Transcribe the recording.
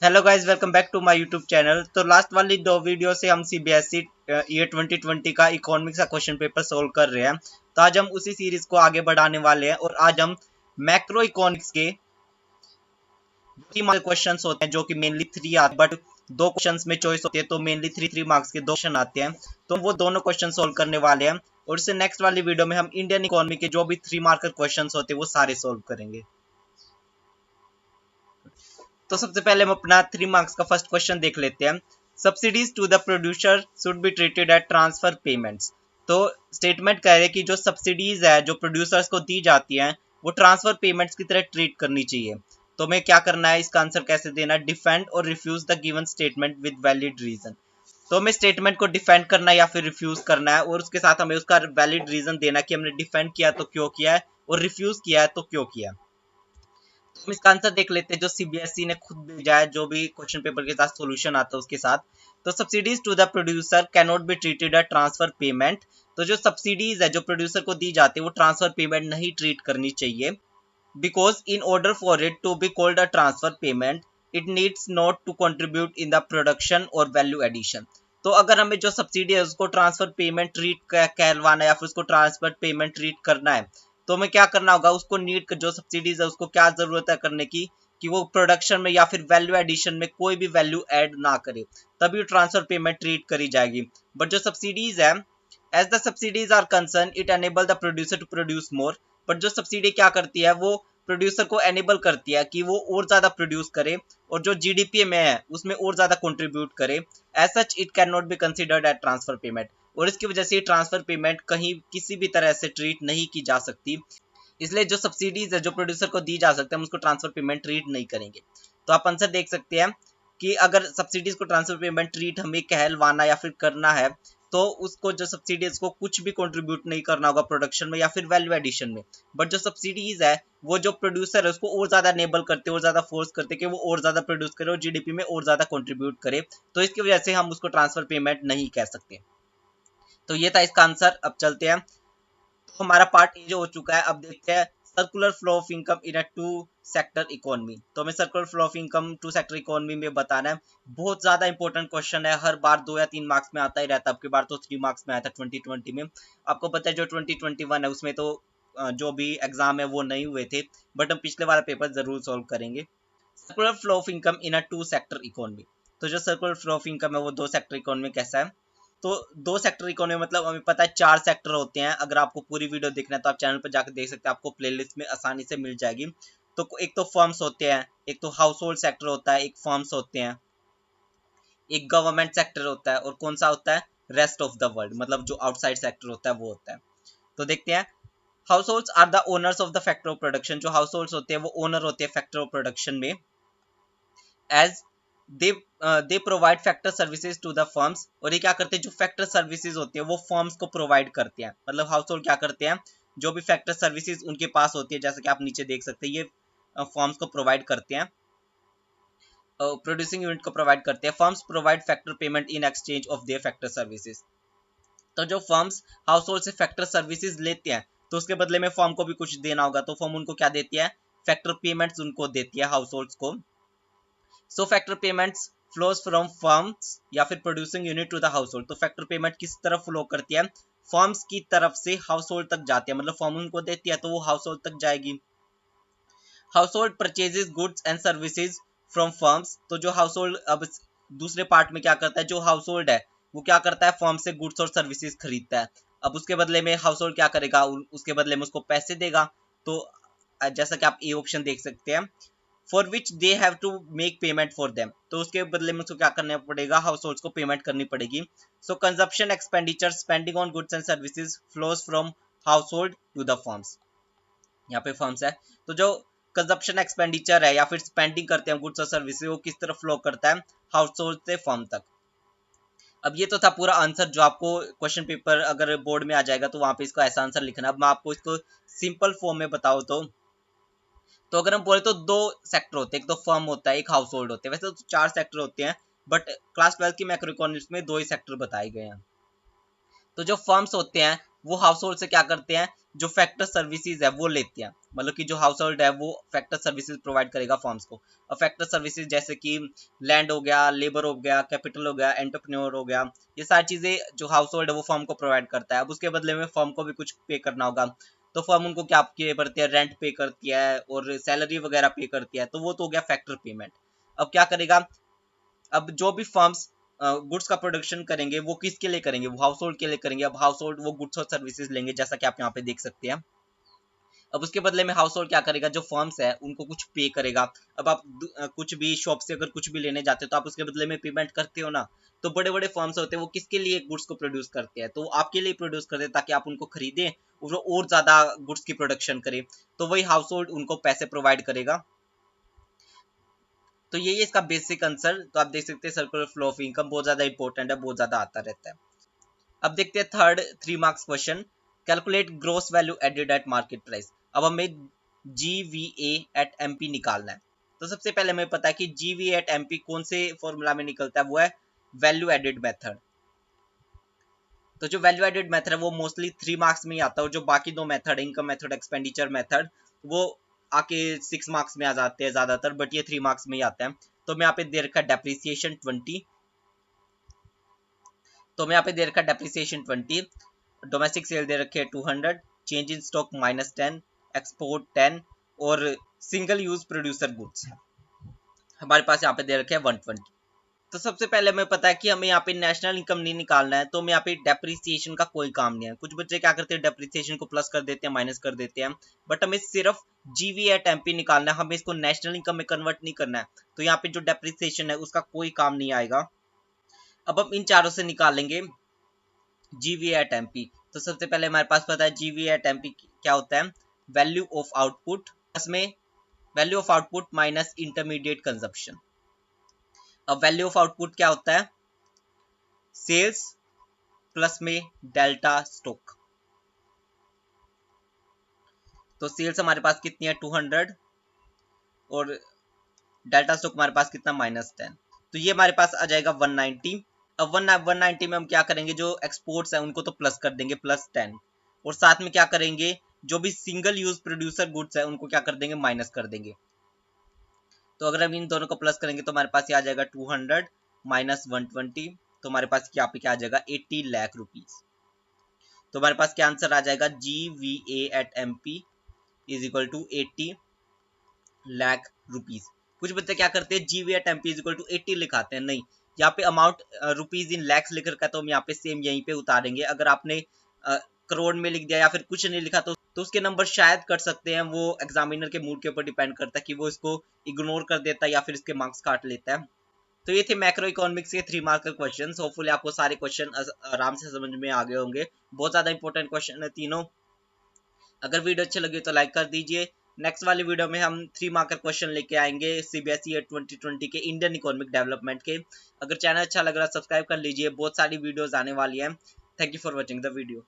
Hello guys, welcome back to my YouTube channel. तो last वाली दो वीडियो से हम सीबीएसई ईयर 2020 का इकोनॉमिक्स का क्वेश्चन पेपर सोल्व कर रहे हैं। तो आज हम उसी सीरीज को आगे बढ़ाने वाले हैं और आज हम मैक्रो इकोनॉमिक्स के क्वेश्चंस होते हैं जो कि मेनली थ्री आते हैं, बट दो क्वेश्चंस में चॉइस होती है तो मेनली थ्री थ्री मार्क्स के दो क्वेश्चन आते हैं। तो वो दोनों क्वेश्चन सोल्व करने वाले हैं और इससे नेक्स्ट वाली वीडियो में हम इंडियन इकोनॉमी के जो भी थ्री मार्कर क्वेश्चन होते हैं वो सारे सोल्व करेंगे। तो सबसे पहले हम अपना 3 मार्क्स का फर्स्ट क्वेश्चन देख लेते हैं। Subsidies to the producer should be treated at transfer payments. तो स्टेटमेंट कह रहे हैं कि जो सब्सिडीज है जो प्रोड्यूसर्स को दी जाती हैं वो ट्रांसफर पेमेंट्स की तरह ट्रीट करनी चाहिए। तो हमें क्या करना है, इसका आंसर कैसे देना है, डिफेंड और refuse the given statement with valid reason. तो हमें स्टेटमेंट को डिफेंड करना है या फिर रिफ्यूज करना है और उसके साथ हमें उसका वैलिड रीजन देना है कि हमने डिफेंड किया तो क्यों किया है और रिफ्यूज किया है तो क्यों किया। हम इसका आंसर देख लेते हैं जो सीबीएसई ने खुद भेजा है, जो भी क्वेश्चन पेपर के साथ सॉल्यूशन आता है उसके साथ। तो subsidies to the producer can not be treated a transfer payment. तो जो सब्सिडीज है जो प्रोड्यूसर को दी जाती है वो ट्रांसफर पेमेंट नहीं ट्रीट करनी चाहिए, because in order for it to be called a transfer payment it needs not to contribute in the production और वैल्यू एडिशन। तो अगर हमें जो सब्सिडी है उसको ट्रांसफर पेमेंट ट्रीट कहलवाना है या फिर उसको ट्रांसफर पेमेंट ट्रीट करना है तो हमें क्या करना होगा, उसको नीड जो सब्सिडीज है उसको क्या जरूरत है करने की कि वो प्रोडक्शन में या फिर वैल्यू एडिशन में कोई भी वैल्यू ऐड ना करे, तभी ट्रांसफर पेमेंट ट्रीट करी जाएगी। बट जो सब्सिडीज है, as the subsidies are concern it enable the producer to produce more. But जो सब्सिडी क्या करती है वो प्रोड्यूसर को एनेबल करती है कि वो और ज्यादा प्रोड्यूस करे और जो जीडीपी में है उसमें और ज्यादा कंट्रीब्यूट करे। As such it can not be considered at transfer payment. और इसकी वजह से ट्रांसफर पेमेंट कहीं किसी भी तरह से ट्रीट नहीं की जा सकती। इसलिए जो सब्सिडीज है जो प्रोड्यूसर को दी जा सकते हैं हम उसको ट्रांसफर पेमेंट ट्रीट नहीं करेंगे। तो आप आंसर देख सकते हैं कि अगर सब्सिडीज को ट्रांसफर पेमेंट ट्रीट हमें कहलवाना या फिर करना है तो उसको जो सब्सिडीज को कुछ भी कंट्रीब्यूट नहीं करना होगा प्रोडक्शन में या फिर वैल्यू एडिशन में। बट जो सब्सिडीज है वो जो प्रोड्यूसर है उसको और ज्यादा एनेबल करते और ज्यादा फोर्स करते कि वो और ज्यादा प्रोड्यूस करे और जीडीपी में और ज्यादा कंट्रीब्यूट करे। तो इसकी वजह से हम उसको ट्रांसफर पेमेंट नहीं कह सकते। तो ये था इसका आंसर। अब चलते हैं, तो हमारा पार्ट ए जो हो चुका है, अब देखते हैं circular flow of income in a two sector economy. तो हमें circular flow of income two sector economy में बताना है। बहुत ज्यादा इंपॉर्टेंट क्वेश्चन है, हर बार 2 या 3 मार्क्स में आता ही रहता है। अब की बार तो 3 मार्क्स में आया था 2020 में। आपको पता है जो 2021 है उसमें तो जो भी एग्जाम है वो नहीं हुए थे, बट हम पिछले वाला पेपर जरूर सॉल्व करेंगे। Circular flow of income in a two sector economy. तो जो सर्कुलर फ्लो ऑफ इनकम है वो दो सेक्टर इकोनॉमी कैसा है। तो दो सेक्टर इकोनॉमी मतलब हमें पता है 4 सेक्टर होते हैं। अगर आपको पूरी वीडियो देखना है तो आप चैनल पर जाकर देख सकते हैं, आपको प्लेलिस्ट में आसानी से मिल जाएगी। तो एक तो फर्म्स होते हैं, एक तो हाउस होल्ड सेक्टर होता है, एक फर्म्स होते हैं, एक गवर्नमेंट सेक्टर होता है और कौन सा होता है, रेस्ट ऑफ द वर्ल्ड, मतलब जो आउटसाइड सेक्टर होता है वो होता है। तो देखते हैं, households are the owners of the factor of production. जो हाउस होल्ड्स होते हैं वो ओनर होते हैं फैक्टर ऑफ प्रोडक्शन में। As they provide factor services to the firms. और ये क्या करते हैं, जो फैक्टर सर्विसेज होती है वो फर्म्स को प्रोवाइड करते हैं। मतलब हाउस होल्ड क्या करते हैं, जो भी फैक्टर सर्विसेज उनके पास होती है, जैसे कि आप नीचे देख सकते हैं, ये फर्म्स को प्रोवाइड करते हैं, प्रोड्यूसिंग यूनिट को प्रोवाइड करते हैं। Firms provide factor payment in exchange of their factor services. तो जो फर्म्स हाउस होल्ड से फैक्टर सर्विसेज लेते हैं तो उसके बदले में फर्म को भी कुछ देना होगा, तो फर्म उनको क्या देती है, फैक्टर पेमेंट्स उनको देती है हाउस होल्ड्स को। So factor payments flows from firms या फिर producing unit to the household. तो फैक्टर पेमेंट किस तरफ फ्लो करती है, फर्म्स की तरफ से हाउस होल्ड तक जाती है। मतलब फर्म उनको देती है तो वो हाउस होल्ड तक जाएगी। House hold purchases goods and services from firms. तो जो हाउस होल्ड अब दूसरे पार्ट में क्या करता है, जो हाउस होल्ड है वो क्या करता है, फर्म से गुड्स और सर्विसेज खरीदता है। अब उसके बदले में हाउस होल्ड क्या करेगा, उसके बदले में उसको पैसे देगा। तो जैसा कि आप ए ऑप्शन देख सकते हैं, for which they have to make payment for them. तो उसके बदले में उसको क्या करना पड़ेगा, हाउस होल्ड को पेमेंट करनी पड़ेगी। So consumption expenditure spending on goods and services flows from household to the firms. यहाँ पे फर्म्स है तो जो कंजप्शन एक्सपेंडिचर है या फिर स्पेंडिंग करते हैं गुड्स और सर्विसेज वो किस तरफ फ्लो करता है, हाउस होल्ड से फर्म तक। अब ये तो था पूरा आंसर जो आपको क्वेश्चन पेपर अगर बोर्ड में आ जाएगा तो वहां पे इसको ऐसा आंसर लिखना। अब मैं आपको इसको सिंपल फॉर्म में बताऊं तो अगर हम बोले तो दो सेक्टर होते हैं, एक तो फर्म होता है एक हाउस होल्ड होते हैं। वैसे तो 4 सेक्टर होते हैं बट क्लास 12 की मैक्रो इकोनॉमिक्स में 2 ही सेक्टर बताए गए हैं। तो जो फर्म्स होते हैं वो हाउस होल्ड से क्या करते हैं, जो फैक्टर सर्विसेज है वो लेते हैं, मतलब कि जो हाउस होल्ड है वो फैक्टर सर्विसेज प्रोवाइड करेगा फॉर्म्स को। और फैक्टर सर्विसेज जैसे कि लैंड हो गया, लेबर हो गया, कैपिटल हो गया, एंटरप्रेन्योर हो गया, ये सारी चीज़ें जो हाउस होल्ड है वो फॉर्म को प्रोवाइड करता है। अब उसके बदले में फॉर्म को भी कुछ पे करना होगा, तो फर्म उनको क्या पे करती है, रेंट पे करती है और सैलरी वगैरह पे करती है, तो वो तो हो गया फैक्टर पेमेंट। अब क्या करेगा, अब जो भी फर्म्स गुड्स का प्रोडक्शन करेंगे वो किसके लिए करेंगे, वो हाउस होल्ड के लिए करेंगे। अब हाउस होल्ड वो गुड्स और सर्विसेज लेंगे जैसा कि आप यहाँ पे देख सकते हैं। अब उसके बदले में हाउस होल्ड क्या करेगा, जो फर्म्स है उनको कुछ पे करेगा। अब आप कुछ भी शॉप से अगर कुछ भी लेने जाते हो तो आप उसके बदले में पेमेंट करते हो ना। तो बड़े बड़े फर्म्स होते हैं वो किसके लिए गुड्स को प्रोड्यूस करते हैं, तो आपके लिए प्रोड्यूस करते हैं ताकि आप उनको खरीदें और ज्यादा गुड्स की प्रोडक्शन करें, तो वही हाउस होल्ड उनको पैसे प्रोवाइड करेगा। तो यही इसका बेसिक आंसर। तो आप देख सकते हैं सर्कुलर फ्लो ऑफ इनकम बहुत ज्यादा इंपॉर्टेंट है, बहुत ज्यादा आता रहता है। अब देखते हैं third 3 marks question, calculate gross value added at market price. अब हमें GVA एट MP निकालना है। तो सबसे पहले हमें पता है कि GVA एट MP कौन से फॉर्मूला में निकलता है, वो है वैल्यू एडेड मेथड। तो जो वैल्यू एडेड मेथड है वो मोस्टली 3 मार्क्स में ही आता है, और जो बाकी दो मेथड है, इनकम मेथड, एक्सपेंडिचर मेथड, वो आके 6 मार्क्स में आ जाते हैं ज्यादातर, बट ये 3 मार्क्स में ही आता है। तो मैं यहाँ पे दे रखा है डेप्रिसिएशन 20, तो मैं यहाँ पे दे रखा है डेप्रिसिएशन 20, डोमेस्टिक सेल दे रखे हैं 200, चेंज इन स्टॉक -10, एक्सपोर्ट 10, और सिंगल यूज प्रोड्यूसर गुड्स हमारे पास यहाँ पे दे रखे हैं 120। तो सबसे पहले हमें पता है कि हमें यहाँ पे नेशनल इनकम नहीं निकालना है, तो हमें यहाँ पे डेप्रिसिएशन का कोई काम नहीं है। कुछ बच्चे क्या करते हैं, डेप्रिसिएशन को प्लस कर देते हैं, माइनस कर देते हैं, बट हमें सिर्फ GVA एट MP निकालना है, हमें इसको नेशनल इनकम में कन्वर्ट नहीं करना है। तो यहाँ पे जो डेप्रिसिएशन है उसका कोई काम नहीं आएगा। अब हम इन चारों से निकालेंगे GVA एट MP। तो सबसे पहले हमारे पास पता है GVA एट MP क्या होता है, वैल्यू ऑफ आउटपुट प्लस में value of output minus intermediate consumption. अब वैल्यू ऑफ आउटपुट क्या होता है, सेल्स प्लस में डेल्टा स्टॉक। तो सेल्स हमारे पास कितनी है 200, और डेल्टा स्टॉक हमारे पास कितना -10, तो ये हमारे पास आ जाएगा 190। अब 190 में हम क्या करेंगे, जो एक्सपोर्ट्स है उनको तो प्लस कर देंगे +10, और साथ में क्या करेंगे, जो भी सिंगल यूज प्रोड्यूसर गुड्स है उनको क्या कर देंगे, माइनस कर देंगे। तो अगर हम इन दोनों को प्लस करेंगे तो हमारे पास ये आ जाएगा 200 माइनस 120, तो हमारे पास यहाँ पे क्या आ जाएगा 80 लाख रुपीज। तो हमारे पास क्या आंसर आ जाएगा, GVA at MP is equal to 80 lakh rupees. कुछ बच्चे क्या करते हैं, GVA at MP is equal to 80 लिखाते हैं, नहीं, यहाँ पे अमाउंट रुपीज इन लैक्स लिख रखा है, तो हम यहाँ पे सेम यहीं पे उतारेंगे। अगर आपने करोड़ में लिख दिया या फिर कुछ नहीं लिखा तो उसके नंबर शायद कट सकते हैं, वो एग्जामिनर के मूड के ऊपर डिपेंड करता है कि वो इसको इग्नोर कर देता है या फिर इसके मार्क्स काट लेता है। तो ये थे मैक्रो इकोनॉमिक्स के 3 मार्क के क्वेश्चंस। होपफुली आपको सारे क्वेश्चन आराम से समझ में आ गए होंगे, बहुत ज्यादा इंपॉर्टेंट क्वेश्चन है तीनों। अगर वीडियो अच्छी लगी तो लाइक कर दीजिए। नेक्स्ट वाली वीडियो में हम 3 मार्कर क्वेश्चन लेके आएंगे CBSE 2020 के इंडियन इकोनॉमिक डेवलपमेंट के। अगर चैनल अच्छा लग रहा है सब्सक्राइब कर लीजिए, बहुत सारी वीडियोस आने वाली हैं। Thank you for watching the video.